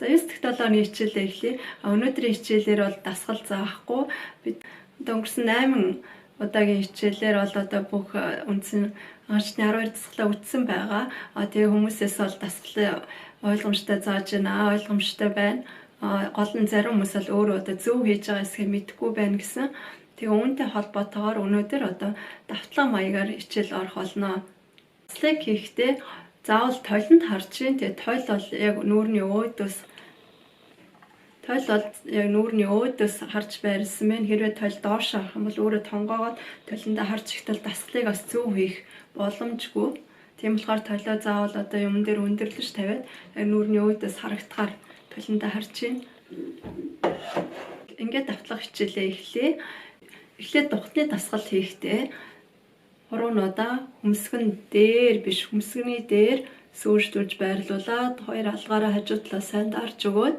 За 9 дахь 7-ны хичээлээ эхлэе. Өнөөдрийн хичээлээр бол дасгал заахгүй. Бид өнгөрсөн 8 удаагийн хичээлээр бол одоо бүх үндсэн анхны 12 дасгалаа үтсэн байгаа. Тэгээ хүмүүсээс бол дасгалын ойлгомжтой зааж байна, ойлгомжтой байна. Гол нь зарим хүмүүс бол өөрөө одоо зөв хийж байгаа эсэхийг мэдэхгүй байна гэсэн. Тэгээ үүнтэй холбоотойгоор өнөөдөр одоо давтлага маягаар хичээл орох болно. Дасгалыг хийхдээ заавал тойлонд харж чинь. Тэгээ тойл бол яг нүүрний өөдөөс харж байрлсан байна. Хэрвээ тойл доош харах юм бол өөрөө тонгоогоод тойлондоо харж ихтэл дасгалыг бас зөв хийх боломжгүй. Тийм болохоор тойлоо заавал одоо юм дээр өндөрлөж тавиад нүүрний өөдөөс харагдахаар тойлондоо харж чинь. Ингээд давтлага хичээлээ эхлэе. Эхлээд тухтны дасгал хийхдээ хуруунуудаа хөмсгөн дээр биш, хөмсгөний дээр сүүржлүүлж байрлуулад хоёр алгаараа хажуу талаа сайн дарж өгөөд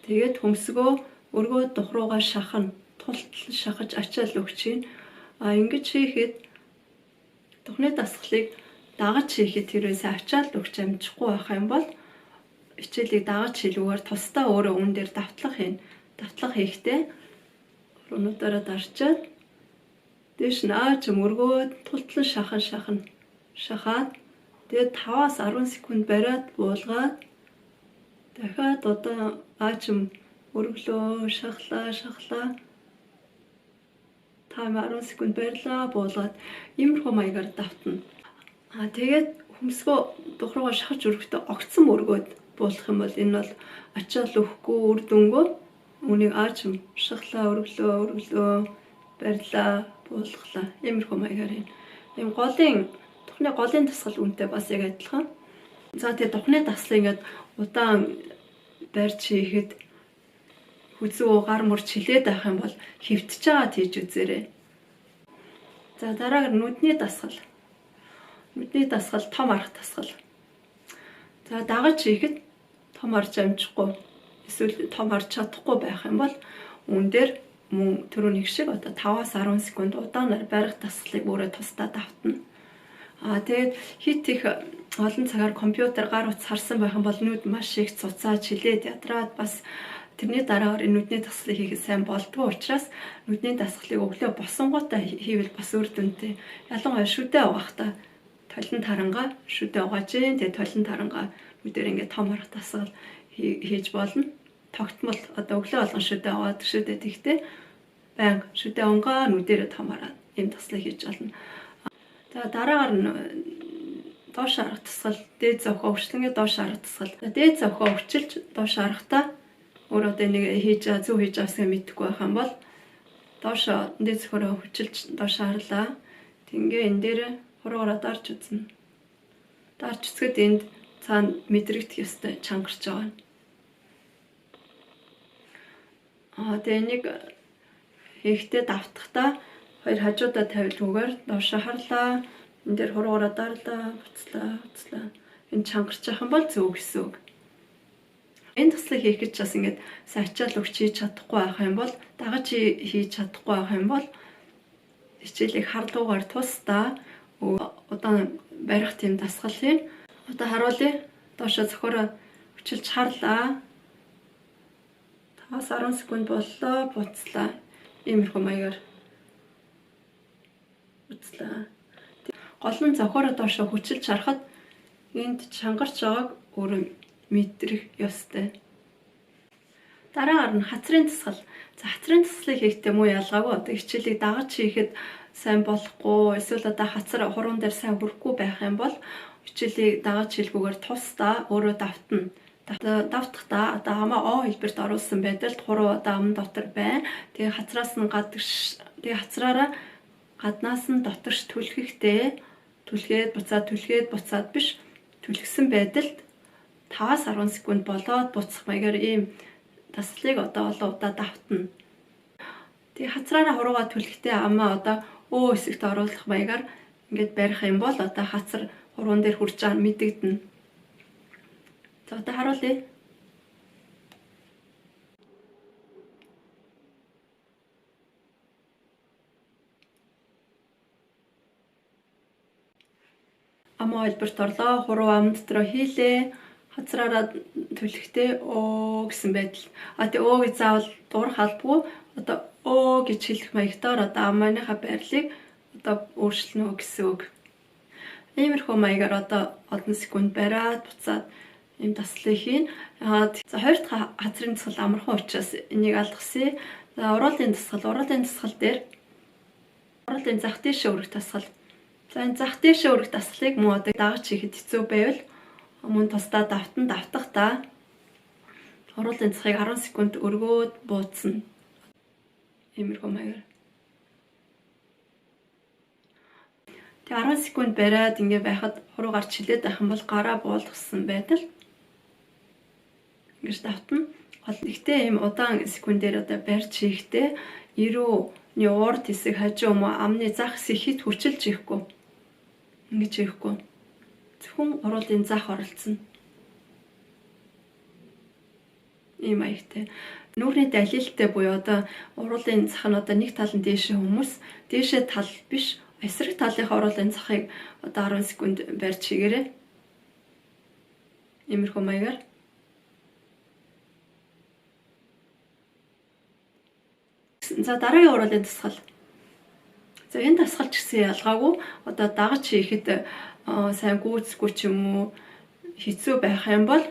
тэгээд хөмсгөө өргөө дух руугаа шахна, тултал шахаж ачаал өгч чинь. Ингэж хийхэд тухны дасгалыг дагаж хийхэд тэрээс ачаал өгч амжихгүй байх юм бол хичээлийг дагаж хийлгүүгээр тусдаа өөрөө үн дээр давтлага хийн. Давтлага хийхдээ хуруунуудаараа дарчаад дээш наач мөргөөд тултлан шахаад тэгээд 5-аас 10 секунд бариад буулгаад дахиад одоо аачм өргөлөө шахлаа 5-10 секунд барилаа буулгаад иймэрхүү маягаар давтна. Тэгээд хөмсгөө дух руугаа шахаж өргөхдөө огцсон өргөөд буулах юм бол энэ бол ачаал өгөхгүй үр дүнгөө үнийг аачм шахлаа өргөлөө барилаа буулгалаа иймэрхүү маягаар юм тухны голын дасгал үнтэй бас яг адилхан. За тэгээ тухны дасгал ингээд удаан барьж хийхэд хүзүү гар мөр чилээд байх юм бол хөвтөж байгаа тийж үзээрэй. За дараагаар нүдний дасгал. Нүдний дасгал том арах дасгал. За дагаж хийхэд том арж амжихгүй эсвэл том арж чадахгүй байх юм бол үүн дээр мөн түрүүний шиг одоо 5-аас 10 секунд удаанаар барих дасгалыг өөрөө тусдаа давтна. Тэгээд хит их олон цагаар компьютер гар утас харсан байх юм бол нүд маш их цуцаад чилээд ядраад бас тэрний дараагаар нүдний дасгалыг хийхэд сайн болдгоо учраас нүдний дасгалыг өглөө босонгуудаа хийвэл бас үр дүнтэй. Ялангуяа шүдэ угаахтаа толон тарангаа шүдэ угааж гин тэгээд толон тарангаа нүдээр ингээд том арах дасгал хийж болно. Тогтмол одоо өглөө болгон шүдэ угаад шүдэ тэгтээ баян шүдэ унгаа нүдээр томараад ийм дасгалыг хийж болно. За дараагаар нь доош арах дасгал, дээд зовхоо өвчлөнгээ доош арах дасгал. Дээд зовхоо өвчилж доош арахтаа өөрөө одоо нэг зөв хийж байгаасаа мэдэхгүй байх юм бол доош дээд зохиороо өвчилж доош арлаа. Тэгээ энэ дээр хуруугаараа дарж үзнэ. Дарж үсгэд энд цаана мэдрэгдэх ёстой чангарч байгаа. Тэгээ нэг хийхдээ давтахдаа хоёр хажуудаа тавилгүйгээр доошоо харлаа. Энд дээр хуруугаараа дарлаа, буцлаа. Энэ чангарч явах юм бол зөв гэсэн үг. Энэ таслыг хийх гэж бас ингээд сачаал өгч хийж чадахгүй байх юм бол дагаж хийж чадахгүй байх юм бол хичээлийг харлуугаар тусдаа удаан барих тийм дасгал хийн. Одоо харуулъя. Доошоо зохиороо өчилж харлаа. 5-аас 10 секунд боллоо, буцлаа. Иймэрхүү маягаар үзлээ. Гол нь зохиороо доошоо хүчилж харахад энд чангарч байгааг өөрөө мэдрэх ёстой. Дараагаар нь хацрын дасгал. За хацрын дасгалыг хийхдээ муу ялгаагүй одоо хичээлийг дагаж хийхэд сайн болохгүй эсвэл одоо хацар хуруун дээр сайн хүрэхгүй байх юм бол хичээлийг дагаж хийлгүүгээр тусдаа өөрөө давтна. Давтахдаа одоо хамаа О хэлбэрт оруулсан байдалд хуруу одоо аман дотор байна. Тэгээ хацраараа гаднаас нь доторш түлхэхдээ түлхээд буцаад биш түлхсэн байдалд 5-аас 10 секунд болоод буцах маягаар ийм дасгалыг одоо олон удаа давтна. Тэгээ хацраараа хуруугаа түлхэхдээ амаа одоо өө хэсэгт оруулах маягаар ингээд барих юм бол одоо хацар хуруун дээр хурж байгаа нь мэдэгдэнэ. За одоо харуулъя. Амаа хэлбэрт орлоо, хуруу ам дотроо хийлээ. хазраараа түлхтээ оо гэсэн байдал. Тэгээ оо гэж заавал дуурах албагүй. Одоо оо гэж хэлэх маягтаар одоо амааныхаа байрлалыг одоо өөрчлөнө гэсэн үг. Иймэрхүү маягаар одоо олон секунд бариад буцаад ийм таслыг хийн. За хоёр дахь хазрын дасгал амархан учраас энийг алгасъя. За уруулын дасгал дээр уруулын зах дээшээ өргөх дасгал. За энэ зах дээшээ өргөх дасгалыг мөн одоо дагаж хийхэд хэцүү байвал мөн тусдаа давтахдаа уруулын засгийг 10 секунд өргөөд бууцна. Иймэрхүү маягаар. Тэгээ 10 секунд бариад ингэ байхад хуруу гарч хилээд байх юм бол гараа буулгасан байдал ингэж давтна. Гэхдээ ийм удаан секундээр одоо барьж хийхдээ эрүүний урд хэсэг хажуу мө амны зах хэсэг хит хүчилж ихгүй. Ингэж хийхгүй. Зөвхөн уруулын зах оролцсон. Ийм маягтай. Нүрийн далилтай буюу одоо уруулын зах нь одоо нэг тал нь дээшээ хүмүүс дээшээ тал биш эсрэг талынхаа уруулын захыг одоо 10 секунд барьж хийгээрэй. Иймэрхүү маягаар. За дараагийн уруулын дасгал. За энэ дасгал ч гэсэн ялгаагүй одоо дагаж хийхэд сайн гүйцэхгүй ч юм уу хэцүү байх юм бол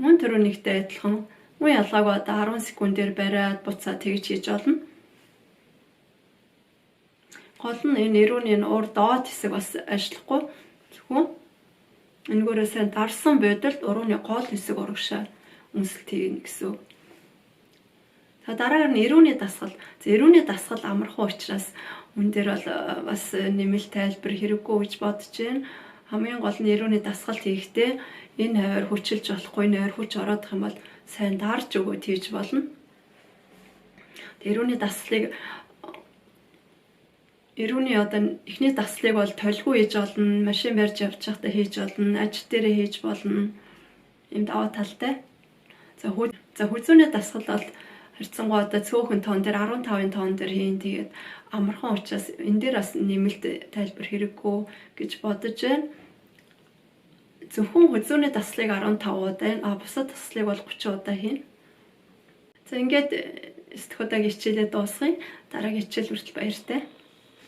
мөн түрүүнийхтэй адилхан мөн ялгаагүй одоо 10 секундээр бариад буцаад тэгж хийж болно. Гол нь энэ эрүүний уур доод хэсэг бас ажиллахгүй. Зөвхөн энэгээрээ сайн дарсан бодолд урууны гол хэсэг урагшаа үнсэлт хийнэ гэсэн үг. За дараагаар нь эрүүний дасгал. За эрүүний дасгал амархан учраас үн дээр бол бас нэмэлт тайлбар хэрэггүй гэж бодож байна. Хамгийн гол нь эрүүний дасгал хийхдээ энэ хавар хүчилж болохгүй, энэ хавар хүч ороодох юм бол сайн дарж өгөөд хийж болно. Эрүүний даслыг эрүүний одоо эхний даслыг бол толгүй хийж болно, машин барьж явж байхдаа хийж болно, ажил дээрээ хийж болно. Ийм даваа талтай. За хүзүүний дасгал бол харьцангуй одоо цөөхөн тоон дээр 15-ын тоон дээр хийн. Тэгээд амархан учраас энэ дээр бас нэмэлт тайлбар хэрэггүй гэж бодож байна. Зөвхөн хүзүүний даслыг 15 удаа, бусад даслыг бол 30 удаа хийн. За ингээд 9 дахь удаагийн хичээлээ дуусгая. Дараагийн хичээл хүртэл баяртай.